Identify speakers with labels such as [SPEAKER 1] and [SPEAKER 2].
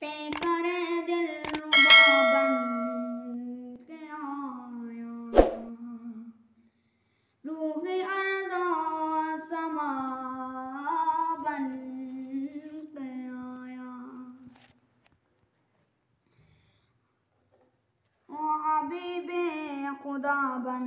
[SPEAKER 1] पे करे दिल रुबा बन के आया, रूह अर्ज़ो समा बन के आया। ओ हबीबे खुदा बन